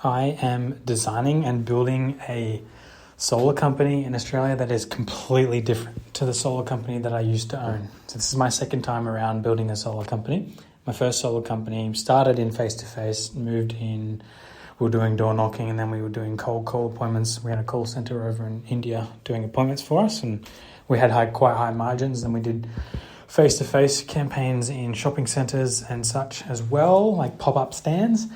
I am designing and building a solar company in Australia that is completely different to the solar company that I used to own. So this is my second time around building a solar company. My first solar company started in face-to-face, moved in, we were doing door knocking, and then we were doing cold call appointments. We had a call center over in India doing appointments for us, and we had quite high margins. And we did face-to-face campaigns in shopping centers and such as well, like pop-up stands.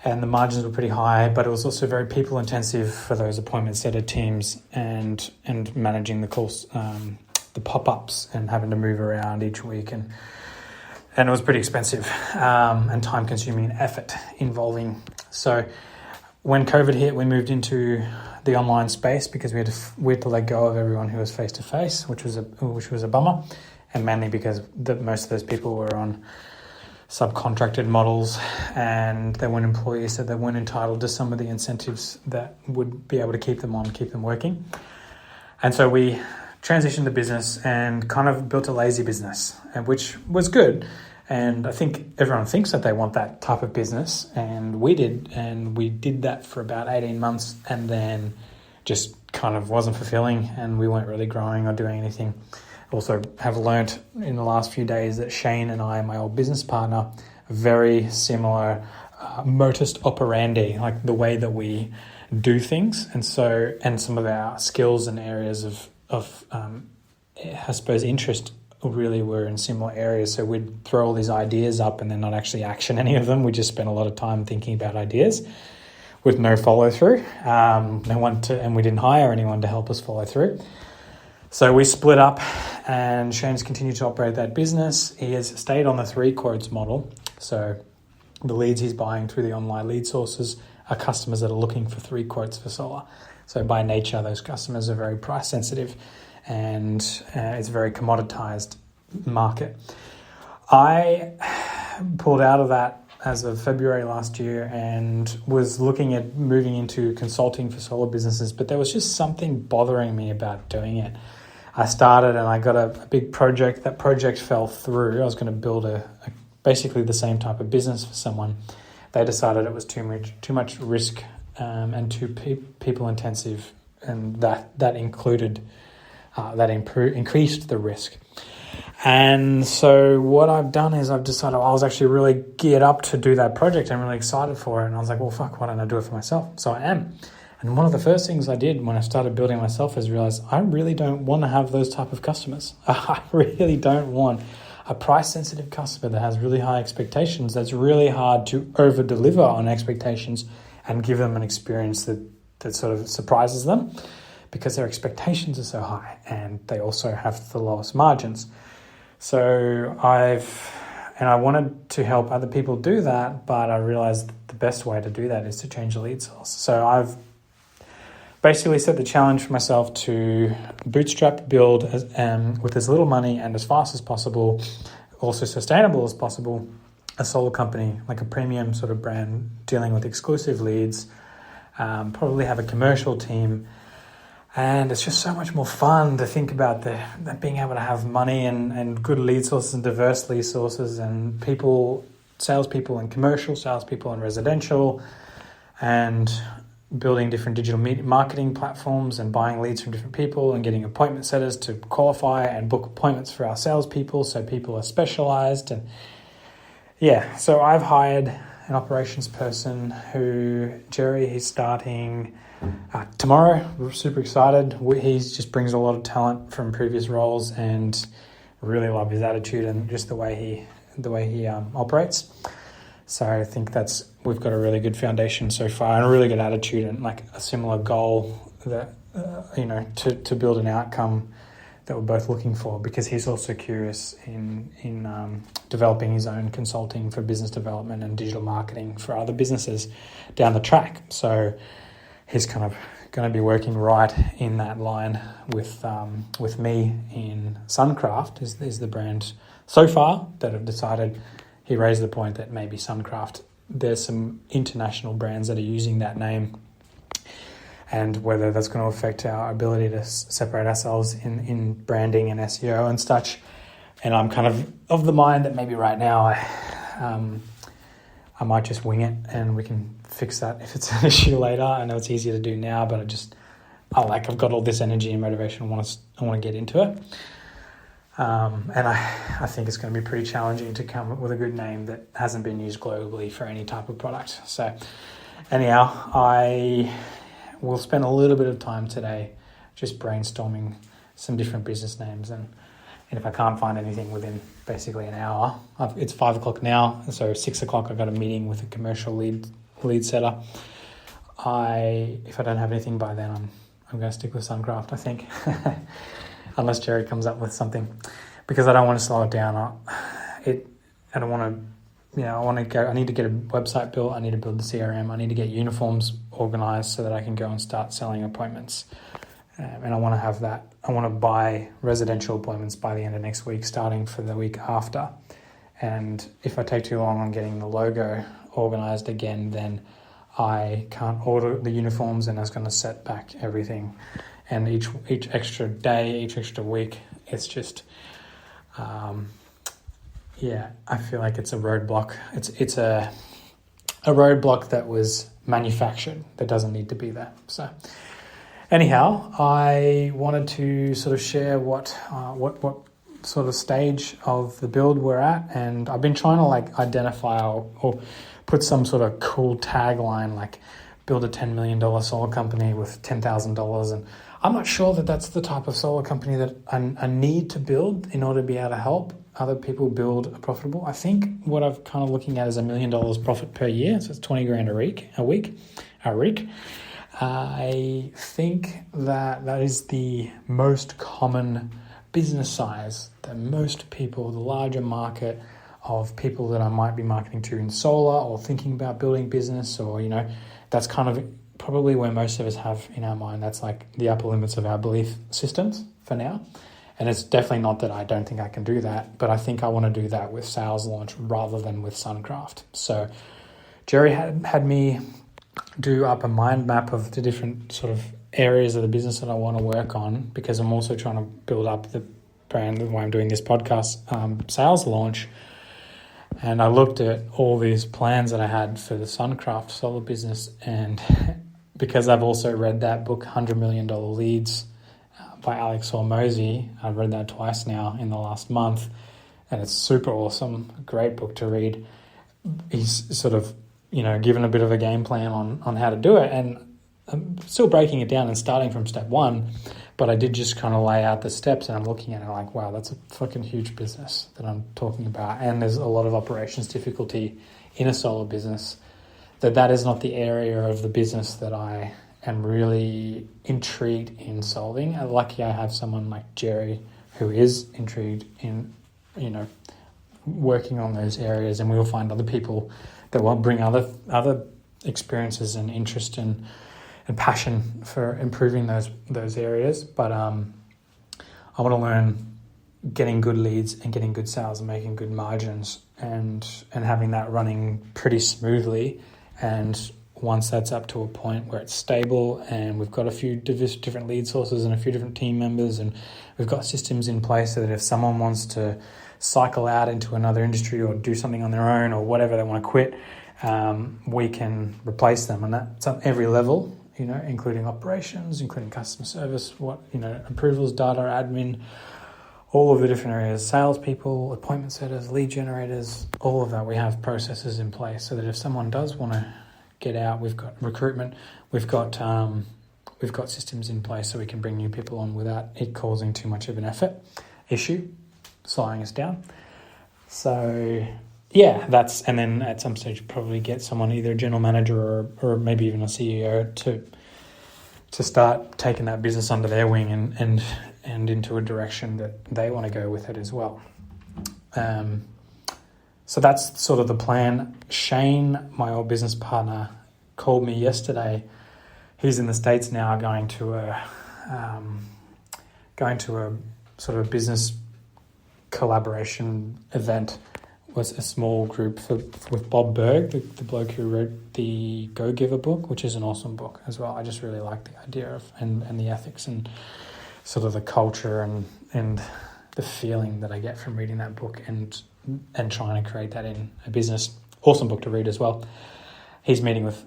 And the margins were pretty high, but it was also very people intensive for those appointment setter teams and managing the calls, the pop-ups and having to move around each week. And it was pretty expensive and time consuming and effort involving. So when COVID hit, we moved into the online space because we had to let go of everyone who was face to face, which was a bummer, and mainly because most of those people were on subcontracted models and they weren't employees, so they weren't entitled to some of the incentives that would be able to keep them working. And so we transitioned the business and kind of built a lazy business, which was good. And I think everyone thinks that they want that type of business, and we did. And we did that for about 18 months and then just kind of wasn't fulfilling, and we weren't really growing or doing anything. Also have learnt in the last few days that Shane and I, my old business partner, are very similar modus operandi, like the way that we do things. And some of our skills and areas of I suppose, interest really were in similar areas. So we'd throw all these ideas up and then not actually action any of them. We just spent a lot of time thinking about ideas with no follow through. And we didn't hire anyone to help us follow through. So we split up, and Shane's continued to operate that business. He has stayed on the 3 quotes model. So the leads he's buying through the online lead sources are customers that are looking for 3 quotes for solar. So by nature, those customers are very price sensitive, and it's a very commoditized market. I pulled out of that as of February last year and was looking at moving into consulting for solar businesses, but there was just something bothering me about doing it. I started and I got a big project. That project fell through. I was going to build basically the same type of business for someone. They decided it was too much risk and too people intensive, and that included increased the risk. And so what I've done is I've decided I was actually really geared up to do that project. I'm really excited for it. And I was like, well, fuck, why don't I do it for myself? So I am. And one of the first things I did when I started building myself is realize I really don't want to have those type of customers. I really don't want a price-sensitive customer that has really high expectations. That's really hard to over-deliver on expectations and give them an experience that sort of surprises them, because their expectations are so high and they also have the lowest margins. So I wanted to help other people do that, but I realized the best way to do that is to change the lead source. So I've basically set the challenge for myself to bootstrap, build with as little money and as fast as possible, also sustainable as possible, a solar company, like a premium sort of brand dealing with exclusive leads, probably have a commercial team. And it's just so much more fun to think about that being able to have money and good lead sources and diverse lead sources and salespeople and commercial, salespeople and residential, and building different digital marketing platforms and buying leads from different people and getting appointment setters to qualify and book appointments for our salespeople so people are specialized. And yeah, so I've hired an operations person he's starting tomorrow. We're super excited. He just brings a lot of talent from previous roles, and really love his attitude and just the way he operates. So I think we've got a really good foundation so far and a really good attitude and like a similar goal that to build an outcome that we're both looking for, because he's also curious in developing his own consulting for business development and digital marketing for other businesses down the track. So he's kind of going to be working right in that line with me in Suncraft is the brand so far that have decided. He raised the point that maybe Suncraft, there's some international brands that are using that name, and whether that's going to affect our ability to separate ourselves in branding and SEO and such. And I'm kind of the mind that maybe right now I might just wing it and we can fix that if it's an issue later. I know it's easier to do now, but I've got all this energy and motivation. I want to get into it. And I think it's going to be pretty challenging to come up with a good name that hasn't been used globally for any type of product. So anyhow, I will spend a little bit of time today just brainstorming some different business names. And if I can't find anything within basically an hour, it's 5 o'clock now. So 6 o'clock, I've got a meeting with a commercial lead setter. If I don't have anything by then, I'm going to stick with Suncraft, I think. Unless Jerry comes up with something, because I don't want to slow it down. I don't want to, I need to get a website built. I need to build the CRM. I need to get uniforms organized so that I can go and start selling appointments. And I want to have that. I want to buy residential appointments by the end of next week, starting for the week after. And if I take too long on getting the logo organized again, then I can't order the uniforms, and that's going to set back everything. And each extra day, each extra week, it's just, I feel like it's a roadblock. It's a roadblock that was manufactured that doesn't need to be there. So anyhow, I wanted to sort of share what sort of stage of the build we're at, and I've been trying to identify or put some sort of cool tagline, like build a $10 million solar company with $10,000, and I'm not sure that that's the type of solar company that I need to build in order to be able to help other people build a profitable. I think what I've kind of looking at is $1 million profit per year, so it's 20 grand a week. I think that is the most common business size that most people, the larger market of people that I might be marketing to in solar or thinking about building business, or that's kind of probably where most of us have in our mind. That's like the upper limits of our belief systems for now. And it's definitely not that I don't think I can do that, but I think I want to do that with Sales Launch rather than with Suncraft. So Jerry had me do up a mind map of the different sort of areas of the business that I want to work on, because I'm also trying to build up the brand, the way I'm doing this podcast, Sales Launch. And I looked at all these plans that I had for the Suncraft solar business, and because I've also read that book, $100 Million Leads by Alex Hormozy, I've read that twice now in the last month, and it's super awesome, great book to read. He's sort of, given a bit of a game plan on how to do it, and I'm still breaking it down and starting from step one, but I did just kind of lay out the steps, and I'm looking at it like, wow, that's a fucking huge business that I'm talking about, and there's a lot of operations difficulty in a solar business. That is not the area of the business that I am really intrigued in solving. And lucky I have someone like Jerry who is intrigued in, working on those areas, and we'll find other people that will bring other experiences and interest and passion for improving those areas. But I want to learn getting good leads and getting good sales and making good margins and having that running pretty smoothly. And once that's up to a point where it's stable and we've got a few different lead sources and a few different team members, and we've got systems in place so that if someone wants to cycle out into another industry or do something on their own or whatever, they want to quit, we can replace them. And that's on every level, including operations, including customer service, approvals, data, admin, all of the different areas, salespeople, appointment setters, lead generators, all of that. We have processes in place so that if someone does want to get out, we've got recruitment, we've got systems in place so we can bring new people on without it causing too much of an issue, slowing us down. So yeah, and then at some stage probably get someone, either a general manager or maybe even a CEO to start taking that business under their wing and into a direction that they want to go with it as well. So that's sort of the plan. Shane, my old business partner, called me yesterday. He's in the States now, going to a sort of business collaboration event. Was a small group with Bob Berg, the bloke who wrote the Go Giver book, which is an awesome book as well. I just really like the idea of and the ethics and sort of the culture and the feeling that I get from reading that book and trying to create that in a business. awesome book to read as well. He's meeting with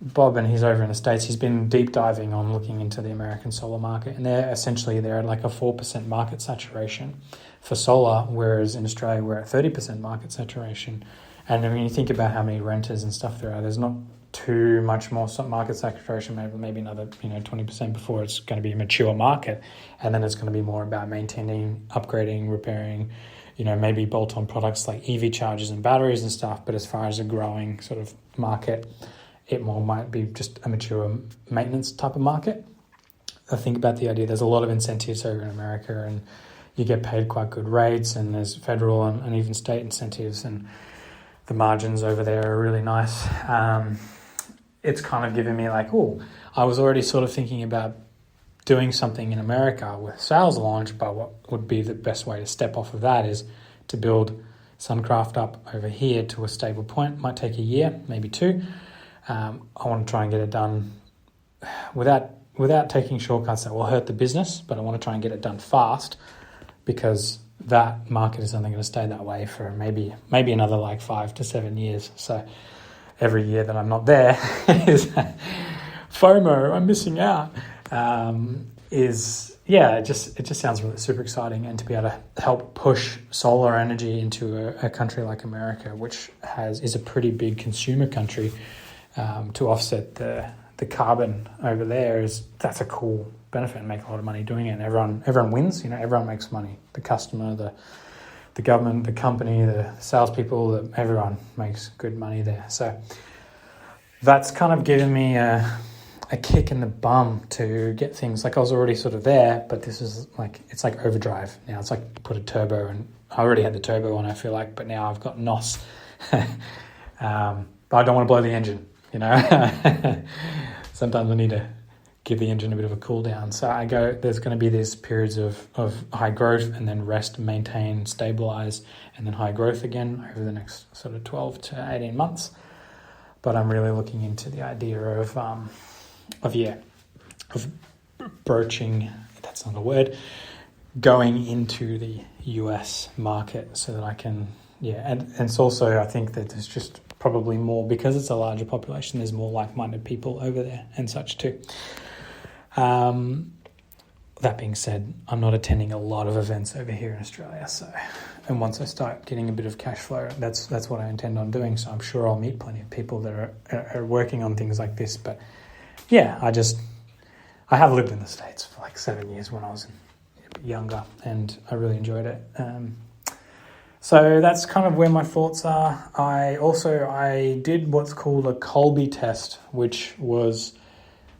Bob, and he's over in the States. He's been deep diving on looking into the American solar market, and they're at like a 4% market saturation for solar, whereas in Australia we're at 30% market saturation. And when you think about how many renters and stuff there are, there's not too much more market saturation, maybe another 20% before it's going to be a mature market, and then it's going to be more about maintaining, upgrading, repairing, maybe bolt-on products like EV chargers and batteries and stuff. But as far as a growing sort of market, it more might be just a mature maintenance type of market. I think about the idea there's a lot of incentives over in America, and you get paid quite good rates, and there's federal and even state incentives, and the margins over there are really nice. It's kind of given me like, I was already sort of thinking about doing something in America with sales launch, but what would be the best way to step off of that is to build Suncraft up over here to a stable point. Might take a year, maybe 2. I want to try and get it done without taking shortcuts that will hurt the business, but I want to try and get it done fast, because that market is only going to stay that way for maybe another like 5 to 7 years. So every year that I'm not there is FOMO, I'm missing out. It just sounds really super exciting, and to be able to help push solar energy into a country like America, which is a pretty big consumer country, to offset the carbon over there, that's a cool benefit, and make a lot of money doing it. And everyone wins. Everyone makes money. The customer, the government, the company, the salespeople, everyone makes good money there. So that's kind of given me a kick in the bum to get things. Like, I was already sort of there, but this is like, it's like overdrive now. It's like put a turbo, and I already had the turbo on, I feel like, but now I've got NOS. But I don't want to blow the engine, Sometimes I need to give the engine a bit of a cool down. So there's going to be these periods of high growth, and then rest, maintain, stabilize, and then high growth again over the next sort of 12 to 18 months. But I'm really looking into the idea of broaching, that's not a word, going into the US market so that I can, and it's also, I think that there's just probably more, because it's a larger population, there's more like-minded people over there and such too. That being said, I'm not attending a lot of events over here in Australia, and once I start getting a bit of cash flow, that's what I intend on doing. So I'm sure I'll meet plenty of people that are working on things like this. But I have lived in the States for like 7 years when I was younger, and I really enjoyed it. So that's kind of where my thoughts are. I did what's called a Kolbe test, which was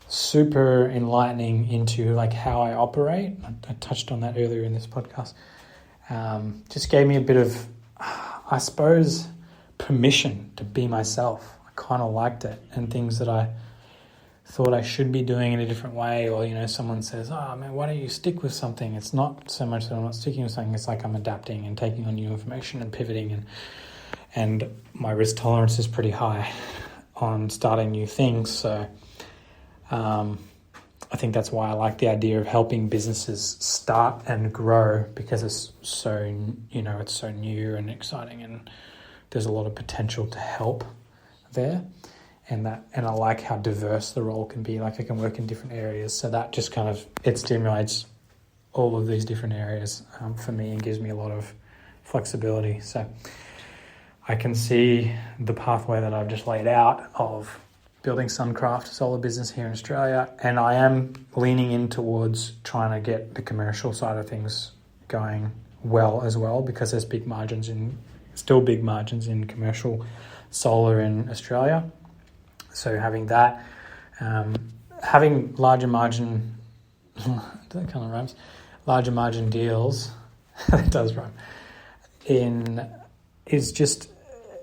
super enlightening into like how I operate. I touched on that earlier in this podcast. Just gave me a bit of, I suppose, permission to be myself. I kind of liked it, and things that I thought I should be doing in a different way, or someone says, "Oh man, why don't you stick with something?" It's not so much that I'm not sticking with something, it's like I'm adapting and taking on new information and pivoting, and my risk tolerance is pretty high on starting new things. So I think that's why I like the idea of helping businesses start and grow, because it's so new and exciting, and there's a lot of potential to help there. And I like how diverse the role can be. Like, I can work in different areas, so that just kind of, it stimulates all of these different areas for me, and gives me a lot of flexibility. So I can see the pathway that I've just laid out of building Suncraft solar business here in Australia, and I am leaning in towards trying to get the commercial side of things going well as well, because there's still big margins in commercial solar in Australia. So having that, having larger margin, that kind of rhymes, larger margin deals, that does rhyme, is just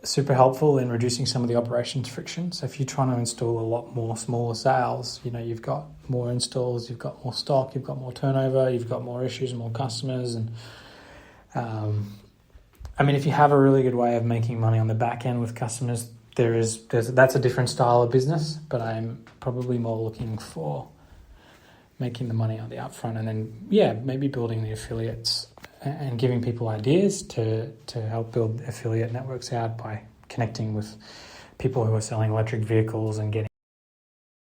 super helpful in reducing some of the operations friction. So if you're trying to install a lot more smaller sales, you've got more installs, you've got more stock, you've got more turnover, you've got more issues and more customers. And if you have a really good way of making money on the back end with customers, that's a different style of business, but I'm probably more looking for making the money on the upfront, and then maybe building the affiliates and giving people ideas to help build affiliate networks out by connecting with people who are selling electric vehicles and getting